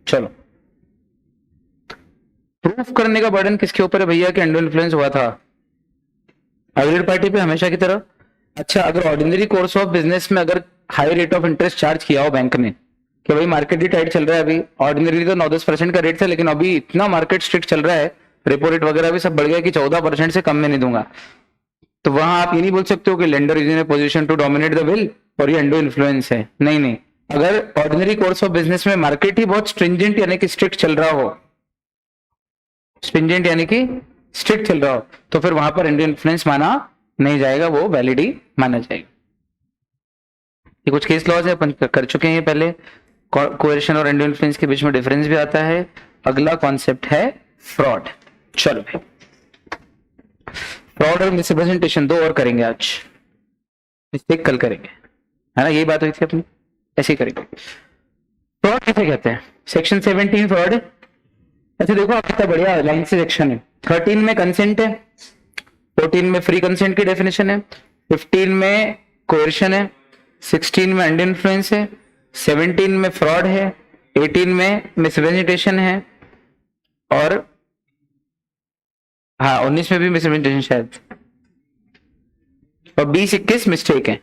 A: चलो। प्रूफ करने का बर्डन किसके ऊपर है भैया कि अंडर इन्फ्लुएंस हुआ था? अग्रीड पार्टी पे हमेशा की तरह। अच्छा, अगर ऑर्डिनरी कोर्स ऑफ बिजनेस में अगर high rate of interest charge किया हो बैंक ने कि भाई मार्केट ही टाइट चल रहा है, अभी ऑर्डिनरी तो 9-10% का रेट था, लेकिन अभी इतना मार्केट स्ट्रिक्ट चल रहा है, रेपो रेट वगैरह भी सब बढ़ गया कि 14% से कम में नहीं दूंगा, तो वहां आप ये नहीं बोल सकते हो कि lender is in a position to dominate the will और ये अंडर इन्फ्लुएंस है। नहीं नहीं, अगर ऑर्डिनरी कोर्स ऑफ बिजनेस में मार्केट ही बहुत स्ट्रिंजेंट यानी कि स्ट्रिक्ट चल रहा हो, स्ट्रिंजेंट यानी कि स्ट्रिक्ट चल रहा हो, तो फिर वहां पर अंडर इन्फ्लुएंस माना नहीं जाएगा, वो वैलिड ही माना जाएगा। ये कुछ केस लॉज है, अपन कर चुके हैं पहले। कोएर्शन और अंडर इन्फ्लुएंस के बीच में डिफरेंस भी आता है। अगला कॉन्सेप्ट है फ्रॉड। चलो भाई, फ्रॉड और मिसरिप्रेजेंटेशन दो और करेंगे आज, मिस्टेक कल करेंगे, है ना, यही बात हुई थी अपनी, ऐसे ही करेंगे। फ्रॉड किसे कहते हैं? Section 17 fraud. अच्छा देखो आप, कितना बढ़िया लाइन से सेक्शन है। 13 में कंसेंट है, 14 में फ्री कंसेंट की डेफिनेशन है, 15 में कोएर्शन है, 16 में अंडर इन्फ्लुएंस है, 17 में फ्रॉड है, 18 में मिसरिप्रेजेंटेशन है, और हाँ 19 में भी मिसरिप्रेजेंटेशन शायद, और 20-21 मिस्टेक है।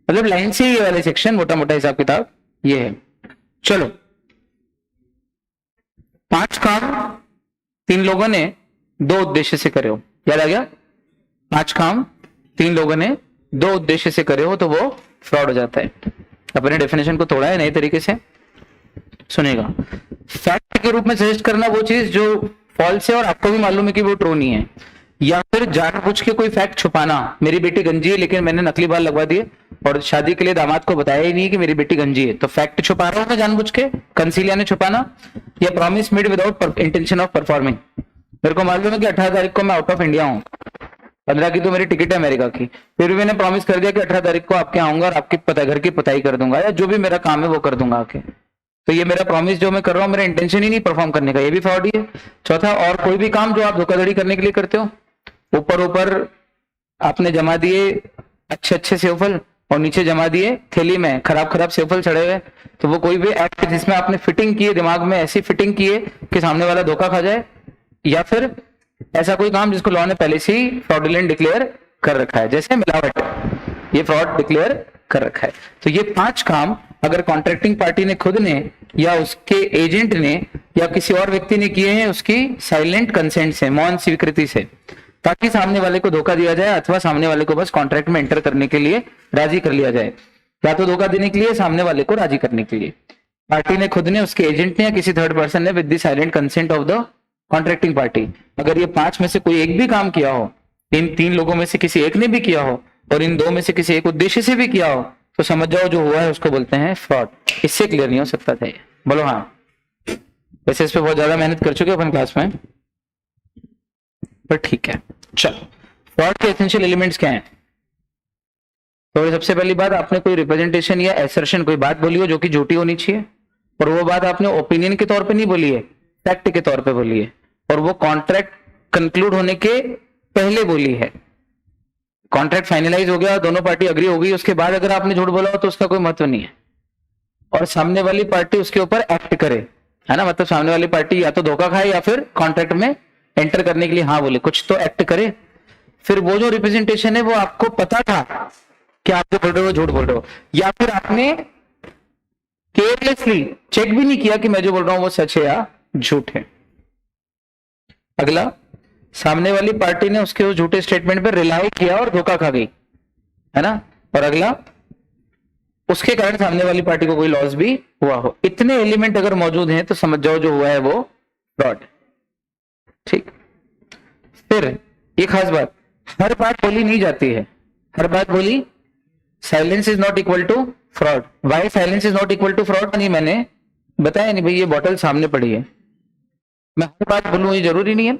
A: मतलब लाइन से ये वाले सेक्शन मोटा मोटा हिसाब किताब ये है। चलो, 5 काम 3 लोगों ने 2 उद्देश्य से करे हो, याद आ गया? 5 काम 3 लोगों ने 2 उद्देश्य से करे हो तो वो फ्रॉड हो जाता है। अपने डेफिनेशन को तोड़ा है नए तरीके से, सुनिएगा। फैक्ट के रूप में सजेस्ट करना वो चीज जो फॉल्स है और आपको भी मालूम है कि वो ट्रू नहीं है, या फिर जानबूझ के कोई फैक्ट छुपाना। मेरी बेटी गंजी है लेकिन मैंने नकली बाल लगवा दिए और शादी के लिए दामाद को बताया ही नहीं कि मेरी बेटी गंजी है, तो फैक्ट छुपा रहा हूं मैं जानबूझ के, कंसीलिया ने छुपाना। या promise made without intention of performing, मेरे को मालूम है कि 18 तारीख को मैं आउट ऑफ इंडिया हूँ, 15 की तो मेरी टिकट है अमेरिका की, फिर भी मैंने प्रॉमिस कर दिया कि 18 तारीख को आपके आऊंगा और आपकी घर की पुताई कर दूंगा या जो भी मेरा काम है वो कर दूंगा आके। तो ये मेरा प्रॉमिस जो मैं कर रहा हूँ, मेरा इंटेंशन ही नहीं परफॉर्म करने का, ये भी फ्रॉड ही है। चौथा, और कोई भी काम जो आप धोखाधड़ी करने के लिए करते हो, ऊपर आपने जमा दिए अच्छे सेवफल और नीचे जमा दिए थैली में खराब सेवफल चढ़े हुए, तो वो कोई भी एक्ट जिसमें आपने फिटिंग की है, दिमाग में ऐसी फिटिंग की है कि सामने वाला धोखा खा जाए, या फिर ऐसा कोई काम जिसको लॉ ने पहले से ही फ्रॉडुलेंट डिक्लेयर कर रखा है, जैसे मिलावट, ये फ्रॉड डिक्लेयर कर रखा है। तो ये 5 काम अगर कॉन्ट्रैक्टिंग पार्टी ने खुद ने या उसके एजेंट ने या किसी और व्यक्ति ने किए हैं उसकी साइलेंट कंसेंट से, मौन स्वीकृति से, ताकि सामने वाले को धोखा दिया जाए अथवा सामने वाले को बस कॉन्ट्रैक्ट में एंटर करने के लिए राजी कर लिया जाए, या तो धोखा देने के लिए, सामने वाले को राजी करने के लिए, पार्टी ने खुद ने, उसके एजेंट ने या किसी थर्ड पर्सन ने with the silent consent of the contracting party. अगर ये 5 में से कोई एक भी काम किया हो, इन 3 लोगों में से किसी एक ने भी किया हो और इन 2 में से किसी एक उद्देश्य से भी किया हो, तो समझ जाओ जो हुआ है उसको बोलते हैं फ्रॉड। इससे क्लियर नहीं हो सकता था ये, बोलो हाँ। वैसे इस पे बहुत ज्यादा मेहनत कर चुके अपन क्लास में, पर ठीक है। चलो, फ्रॉड के एसेंशियल एलिमेंट्स क्या हैं? तो सबसे पहली बात, आपने कोई रिप्रेजेंटेशन या एसर्शन, कोई बात बोली हो जो कि झूठी होनी चाहिए, और वो बात आपने ओपिनियन के तौर पे नहीं बोली है, फैक्ट के तौर पे बोली है, और वो कॉन्ट्रैक्ट कंक्लूड होने के पहले बोली है। कॉन्ट्रैक्ट फाइनलाइज हो गया, दोनों पार्टी अग्री हो गई, उसके बाद अगर आपने झूठ बोला हो तो उसका कोई महत्व नहीं है। और सामने वाली पार्टी उसके ऊपर एक्ट करे, है ना, मतलब सामने वाली पार्टी या तो धोखा खाए या फिर कॉन्ट्रैक्ट में एंटर करने के लिए हाँ बोले, कुछ तो एक्ट करे। फिर वो जो रिप्रेजेंटेशन है वो आपको पता था कि आप जो बोल रहे हो झूठ बोल रहे हो, या फिर आपने केयरलेसली चेक भी नहीं किया कि मैं जो बोल रहा हूं वो सच है या झूठ है। अगला, सामने वाली पार्टी ने उसके उस झूठे स्टेटमेंट पर रिलाई किया और धोखा खा गई, है ना। और अगला, उसके कारण सामने वाली पार्टी को कोई लॉस भी हुआ हो। इतने एलिमेंट अगर मौजूद हैं तो समझ जाओ जो हुआ है वो फ्रॉड, ठीक। फिर ये खास बात, हर बात बोली नहीं जाती है, हर बात बोली, silence is not equal to fraud. Why silence is not equal to fraud? नहीं, मैंने बताया नहीं भाई, ये बॉटल सामने पड़ी है, मैं हर बात बोलूं ये जरूरी नहीं है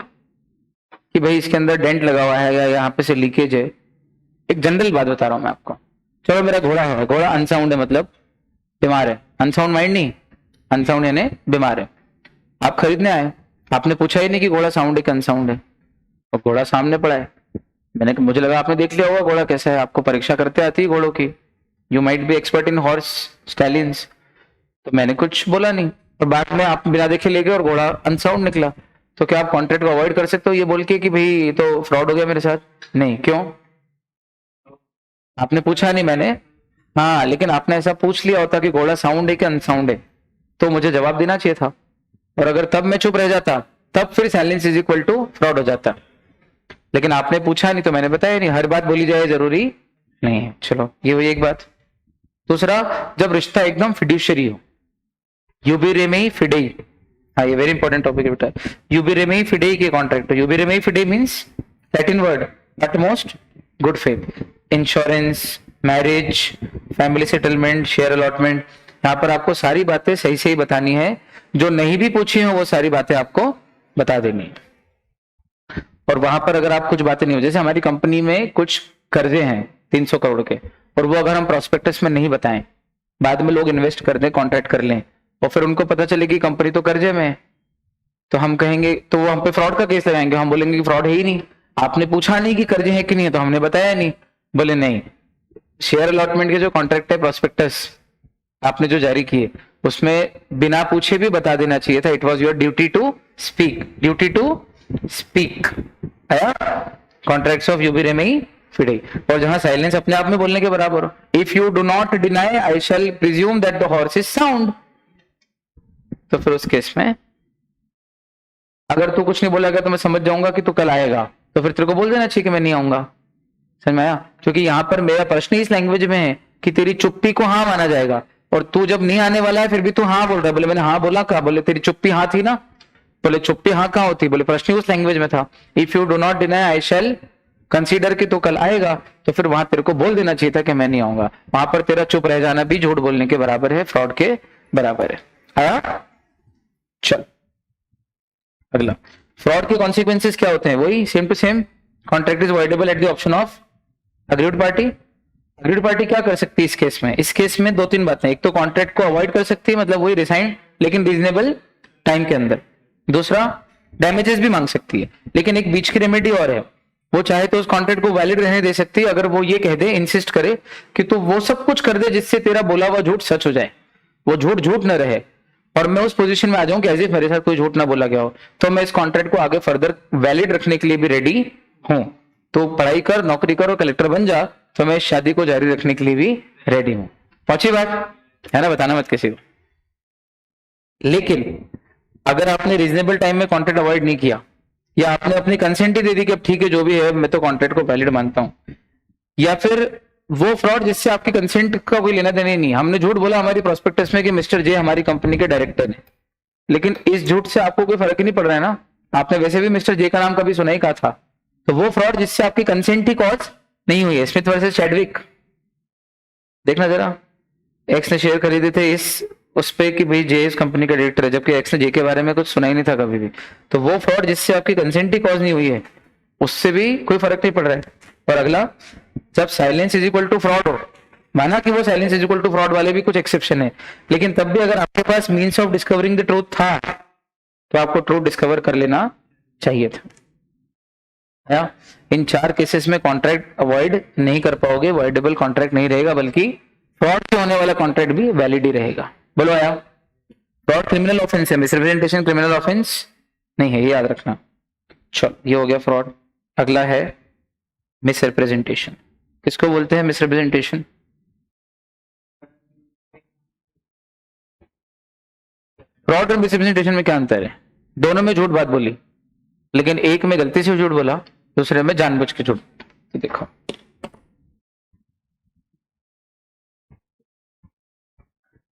A: कि भाई इसके अंदर डेंट लगा हुआ है या यहाँ पे से लीकेज है। एक जनरल बात बता रहा हूं मैं आपको। चलो, मेरा घोड़ा है, घोड़ा अनसाउंड है, मतलब बीमार है, अनसाउंड माइंड नहीं, अनसाउंड यानी बीमार है। आप खरीदने आए, आपने पूछा ही नहीं कि घोड़ा साउंड है कि अनसाउंड है, और घोड़ा सामने पड़ा है। मुझे लगा आपने देख लिया होगा घोड़ा कैसा है, आपको परीक्षा करते आती है घोड़ों की, you might be expert in horse stallions, तो मैंने कुछ बोला नहीं, और बाद में आप बिना देखे ले गए और घोड़ा अनसाउंड निकला। तो क्या आप कॉन्ट्रैक्ट को अवॉइड कर सकते हो ये बोल के कि भाई ये तो फ्रॉड हो गया मेरे साथ? नहीं, क्यों? आपने पूछा नहीं, मैंने, हाँ, लेकिन आपने ऐसा पूछ लिया होता कि घोड़ा साउंड है कि अनसाउंड है, तो मुझे जवाब देना चाहिए था, और अगर तब मैं चुप रह जाता तब फिर silence is equal to fraud हो जाता। लेकिन आपने पूछा नहीं तो मैंने बताया नहीं, हर बात बोली जाए जरूरी नहीं है। चलो, ये हुई एक बात। दूसरा, जब रिश्ता एकदम फिड्यूशियरी हो, यूबी फिडेई, हाँ ये वेरी इंपॉर्टेंट टॉपिक है बेटा, यूबी फिडेई के कॉन्ट्रैक्ट। यूबी फिडेई means Latin word utmost good faith, insurance, marriage, family settlement, share allotment, यहाँ पर आपको सारी बातें सही सही बतानी है, जो नहीं भी पूछी हो वो सारी बातें आपको बता देनी है। और वहां पर अगर आप कुछ बातें नहीं हो, जैसे हमारी कंपनी में कुछ कर्जे हैं 300 करोड़ के, और वो अगर हम प्रोस्पेक्टस में नहीं बताएं, बाद में लोग इन्वेस्ट कर दें, कॉन्ट्रैक्ट कर लें, और फिर उनको पता चले कि कंपनी तो कर्जे में है, तो हम कहेंगे, तो वो हम पे फ्रॉड का केस लगाएंगे, हम बोलेंगे कि फ्रॉड है ही नहीं, आपने पूछा नहीं कि कर्जे है कि नहीं है, तो हमने बताया नहीं। बोले नहीं, शेयर अलॉटमेंट के जो कॉन्ट्रैक्ट है, प्रोस्पेक्टस आपने जो जारी किए, उसमें बिना पूछे भी बता देना चाहिए था। It was your duty to speak, duty to speak, आया contracts of uberrimae fidei. और जहां साइलेंस अपने आप में बोलने के बराबर हो, if you do not deny I shell presume that the horse is sound, तो फिर उस केस में अगर तू कुछ नहीं बोलेगा तो मैं समझ जाऊंगा कि तू कल आएगा, तो फिर तेरे को बोल देना चाहिए कि मैं नहीं आऊंगा, समझ में आया? क्योंकि यहाँ पर मेरा प्रश्न इस लैंग्वेज में है कि तेरी चुप्पी को हाँ माना जाएगा, और तू जब नहीं आने वाला है फिर भी तू हाँ बोल रहा है। बोले मैंने हाँ बोला क्या? बोले तेरी चुप्पी हाँ थी ना। बोले चुप्पी हाँ कहाँ होती? बोले प्रश्न उस लैंग्वेज में था, if you do not deny I shall consider कि तू कल आएगा, तो फिर वहां तेरे को बोल देना चाहिए था कि मैं नहीं आऊंगा। वहां पर तेरा चुप रह जाना भी झूठ बोलने के बराबर है, फ्रॉड के बराबर है। आया? चल अगला, फ्रॉड के कॉन्सिक्वेंसेस क्या होते हैं? वही same to same, contract is voidable at the option of agreed party. Agreed party क्या कर सकती है इस केस में? इस केस में दो तीन बातें, एक तो कॉन्ट्रैक्ट को अवॉइड कर सकती है, मतलब वही रिसाइन लेकिन रीजनेबल टाइम के अंदर। दूसरा, डैमेजेस भी मांग सकती है, लेकिन एक बीच की रेमेडी और है, वो चाहे तो उस कॉन्ट्रैक्ट को वैलिड रहने दे सकती है अगर वो ये कह दे, इंसिस्ट करे कि तू वो सब कुछ कर दे जिससे तेरा बोला हुआ झूठ सच हो जाए, वो झूठ झूठ न रहे, और मैं उस पोजीशन में आ जाऊं कि एज इफ मेरे साथ कोई झूठ ना बोला गया हो, तो मैं इस कॉन्ट्रैक्ट को आगे फर्दर वैलिड रखने के लिए भी रेडी हूं। तो पढ़ाई कर, नौकरी कर और कलेक्टर बन जा, तो मैं इस शादी को जारी रखने के लिए भी रेडी हूं। पहुंची बात है ना? बताना मत किसी को। लेकिन अगर आपने रीजनेबल टाइम में कॉन्ट्रैक्ट अवॉइड नहीं किया, या आपने अपनी कंसेंट ही दे दी कि अब ठीक है जो भी है मैं तो कॉन्ट्रैक्ट को वैलिड मानता हूं, या फिर वो फ्रॉड जिससे आपकी कंसेंट का कोई लेना देना ही नहीं, हमने झूठ बोला हमारी प्रोस्पेक्टस में कि मिस्टर जे हमारी कंपनी के डायरेक्टर हैं, लेकिन इस झूठ से आपको कोई फर्क ही नहीं पड़ रहा है ना, आपने वैसे भी मिस्टर जे का नाम कभी सुना ही कहा था। तो वो फ्रॉड जिससे आपकी कंसेंट ही कॉज नहीं हुई है। स्मिथ वर्सेस चैडविक देखना जरा, एक्स ने शेयर खरीदे थे इस उस पे कि भाई जे इस कंपनी का डायरेक्टर है, जबकि एक्स ने जे के बारे में कुछ सुना ही नहीं था कभी भी। तो वो फ्रॉड जिससे आपकी कंसेंट ही कॉज नहीं हुई है, उससे भी कोई फर्क नहीं पड़ रहा है। और अगला, जब silence is equal to fraud हो, माना कि वो silence is equal to fraud वाले भी कुछ एक्सेप्शन है, लेकिन तब भी अगर आपके पास means of discovering the truth था, तो आपको ट्रूथ डिस्कवर कर लेना चाहिए था। या इन चार केसेस में कॉन्ट्रैक्ट अवॉइड नहीं कर पाओगे, वॉइडेबल कॉन्ट्रैक्ट नहीं रहेगा, बल्कि फ्रॉड से होने वाला कॉन्ट्रैक्ट भी वैलिड ही रहेगा। बोलो आया? फ्रॉड क्रिमिनल ऑफेंस है, मिसरिप्रेजेंटेशन क्रिमिनल ऑफेंस नहीं है, ये याद रखना। चलो ये हो गया फ्रॉड। अगला है मिसरिप्रेजेंटेशन। किसको बोलते हैं मिसरिप्रेजेंटेशन? फ्रॉड और मिसरिप्रेजेंटेशन में क्या अंतर है? दोनों में झूठ बात बोली, लेकिन एक में गलती से झूठ बोला, दूसरे में जानबूझ के झूठ। देखो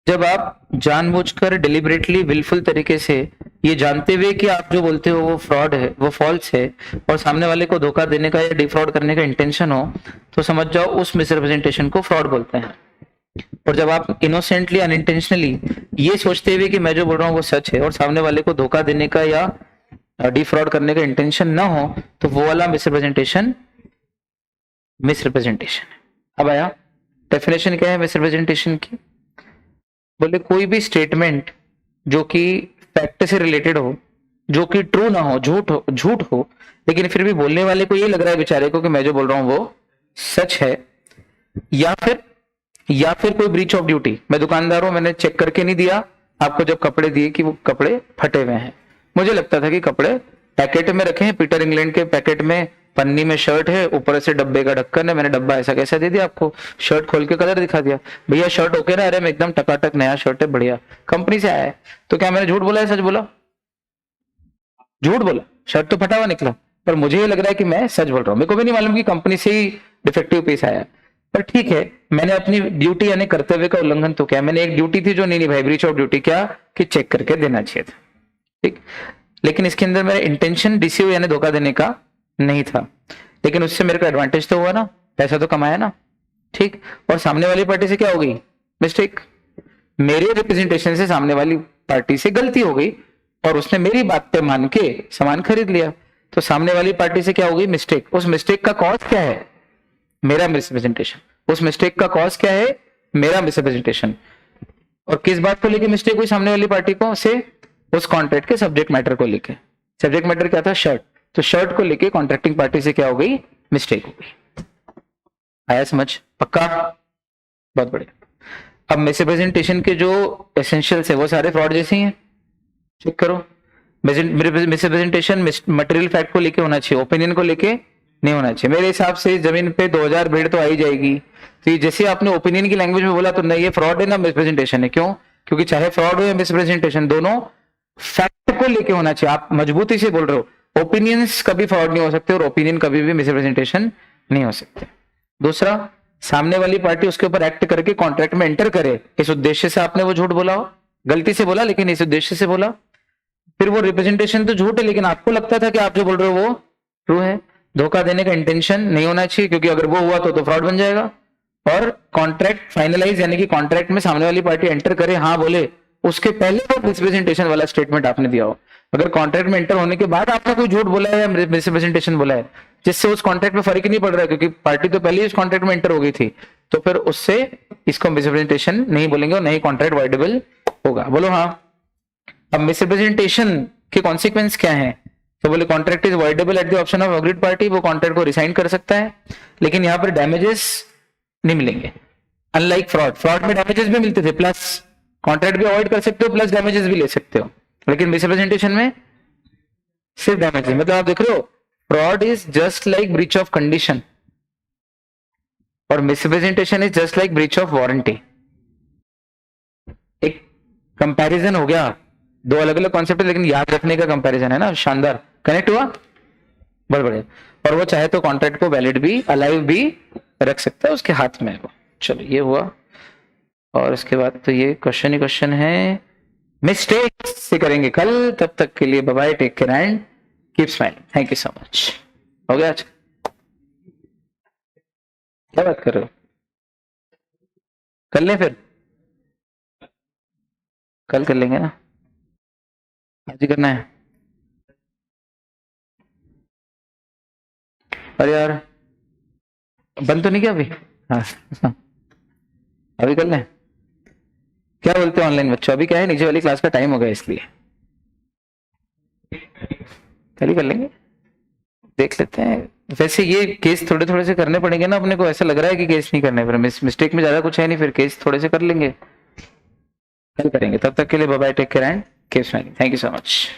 A: जब आप जानबूझकर डिलिबरेटली विलफुल तरीके से ये जानते हुए कि आप जो बोलते हो वो फ्रॉड है, वो फॉल्स है, और सामने वाले को धोखा देने का या डिफ्रॉड करने का इंटेंशन हो, तो समझ जाओ उस मिसरिप्रेजेंटेशन को फ्रॉड बोलते हैं। और जब आप इनोसेंटली अनइंटेंशनली ये सोचते हुए कि मैं जो बोल रहा हूँ वो सच है, और सामने वाले को धोखा देने का या डिफ्रॉड करने का इंटेंशन ना हो, तो वो वाला मिसरिप्रेजेंटेशन मिसरिप्रेजेंटेशन है। अब आया डेफिनेशन क्या है मिसरिप्रेजेंटेशन की? बोले कोई भी स्टेटमेंट जो कि फैक्ट से रिलेटेड हो, जो कि ट्रू ना हो, झूठ हो, लेकिन फिर भी बोलने वाले को ये लग रहा है बेचारे को कि मैं जो बोल रहा हूं वो सच है, या फिर कोई ब्रीच ऑफ ड्यूटी, मैं दुकानदार हूं, मैंने चेक करके नहीं दिया आपको जब कपड़े दिए कि वो कपड़े फटे हुए हैं, मुझे लगता था कि कपड़े पैकेट में रखे हैं, पीटर इंग्लैंड के पैकेट में पन्नी में शर्ट है, ऊपर से डब्बे का ढक्कन है, मैंने डब्बा ऐसा कैसा दे दिया आपको, शर्ट खोल के कलर दिखा दिया, भैया शर्ट ओके ना? अरे मैं एकदम टकाटक नया शर्ट है, बढ़िया कंपनी से आया है। तो क्या मैंने झूठ बोला है सच बोला? झूठ बोला, शर्ट तो फटा हुआ निकला, पर मुझे ये लग रहा है कि मैं सच बोल रहा हूँ, मेरे को भी नहीं मालूम कि कंपनी से ही डिफेक्टिव पीस आया, पर ठीक है मैंने अपनी ड्यूटी यानी कर्तव्य का उल्लंघन तो क्या, मैंने एक ड्यूटी थी जो नहीं निभाई, ब्रीच ऑफ ड्यूटी, क्या कि चेक करके देना चाहिए था, ठीक, लेकिन इसके अंदर मेरा इंटेंशन डिसीव यानी धोखा देने का नहीं था, लेकिन उससे मेरे को एडवांटेज तो हुआ ना, पैसा तो कमाया ना, ठीक, और सामने वाली पार्टी से क्या हो गई? मिस्टेक, मेरे रिप्रेजेंटेशन से सामने वाली पार्टी से गलती हो गई, और उसने मेरी बात पे मान के सामान खरीद लिया, तो सामने वाली पार्टी से क्या हो गई? मिस्टेक। उस मिस्टेक का कॉज क्या है? मेरा मिसरिप्रेजेंटेशन। उस मिस्टेक का कॉज क्या है? मेरा मिसरिप्रेजेंटेशन। और किस बात को लेके मिस्टेक हुई सामने वाली पार्टी को से? उस कॉन्ट्रैक्ट के सब्जेक्ट मैटर को लेके। सब्जेक्ट मैटर क्या था? शर्ट। तो शर्ट को लेके कॉन्ट्रैक्टिंग पार्टी से क्या हो गई? मिस्टेक हो गई। आया समझ? पक्का? बहुत बढ़िया। अब मिसरिप्रेजेंटेशन के जो एसेंशियल्स है वो सारे फ्रॉड जैसे ही हैं, चेक करो। मिसरिप्रेजेंटेशन मटेरियल फैक्ट को लेके होना चाहिए, ओपिनियन को लेके नहीं होना चाहिए। मेरे हिसाब से जमीन पे 2000 भीड़ तो आई जाएगी, तो ये जैसे आपने ओपिनियन की लैंग्वेज में बोला तो नहीं, ये फ्रॉड है ना मिसप्रेजेंटेशन है। क्यों? क्योंकि चाहे फ्रॉड हो या मिसप्रेजेंटेशन, दोनों फैक्ट को लेके होना चाहिए। आप मजबूती से बोल रहे हो, ओपिनियंस कभी फ्रॉड नहीं हो सकते और ओपिनियन कभी भी मिसप्रेजेंटेशन नहीं हो सकते। दूसरा, सामने वाली पार्टी उसके ऊपर एक्ट करके कॉन्ट्रैक्ट में एंटर करे, इस उद्देश्य से आपने वो झूठ बोला हो, गलती से बोला लेकिन इस उद्देश्य से बोला, फिर वो रिप्रेजेंटेशन तो झूठ है लेकिन आपको लगता था कि आप जो बोल रहे हो वो ट्रू है। धोखा देने का इंटेंशन नहीं होना चाहिए, क्योंकि अगर वो हुआ तो फ्रॉड बन जाएगा। और कॉन्ट्रैक्ट फाइनलाइज यानी कि कॉन्ट्रैक्ट में सामने वाली पार्टी एंटर करे, हाँ बोले, उसके पहले वो मिसप्रेजेंटेशन वाला स्टेटमेंट आपने दिया हो। अगर कॉन्ट्रैक्ट में एंटर होने के बाद आपने कोई झूठ बोला है या मिसप्रेजेंटेशन बोला है, जिससे उस कॉन्ट्रैक्ट में फर्क ही नहीं पड़ रहा है, क्योंकि पार्टी तो पहले ही उस कॉन्ट्रैक्ट में एंटर हो गई थी, तो फिर उससे इसको मिसप्रेजेंटेशन नहीं बोलेंगे और नहीं कॉन्ट्रैक्ट वाइडेबल होगा। बोलो हाँ। अब मिसरिप्रेजेंटेशन के कॉन्सिक्वेंस क्या है? तो बोले contract is voidable eight the option of agreed party, वो कॉन्ट्रैक्ट को रिसाइन कर सकता है, लेकिन यहाँ पर डैमेजेस नहीं मिलेंगे। अनलाइक फ्रॉड, फ्रॉड में डैमेजेस भी मिलते थे, प्लस कॉन्ट्रैक्ट भी अवॉइड कर सकते हो, प्लस डैमेजेस भी ले सकते हो, लेकिन मिसरिप्रेजेंटेशन में सिर्फ डैमेजेस। मतलब आप देख रहे हो, fraud is just like breach of condition और misrepresentation is just like breach of warranty. एक कंपैरिजन हो गया, दो अलग अलग कॉन्सेप्ट है लेकिन याद रखने का कंपैरिजन है ना, शानदार, कनेक्ट हुआ, बहुत बढ़िया। और वो चाहे तो कॉन्ट्रैक्ट को वैलिड भी, अलाइव भी रख सकता है, उसके हाथ में है वो। चलो ये हुआ, और इसके बाद तो ये क्वेश्चन ही क्वेश्चन है, मिस्टेक से करेंगे कल। तब तक के लिए bye bye, take care and keep smiling. Thank you so much. हो गया आज? क्या बात कर रहे हो? कर लें फिर? कल कर लेंगे ना, आज ही करना है? अरे यार बंद तो नहीं किया अभी? हाँ अभी कर लें? क्या बोलते हैं ऑनलाइन बच्चों? अभी क्या है, नीचे वाली क्लास का टाइम हो गया, इसलिए कल ही कर लेंगे, देख लेते हैं। वैसे ये केस थोड़े थोड़े से करने पड़ेंगे ना अपने को, ऐसा लग रहा है कि केस नहीं करने पर, मिस्टेक में ज्यादा कुछ है नहीं, फिर केस थोड़े से कर लेंगे, कल करेंगे। तब तक के लिए bye bye, take care and keep smiling. Thank you so much.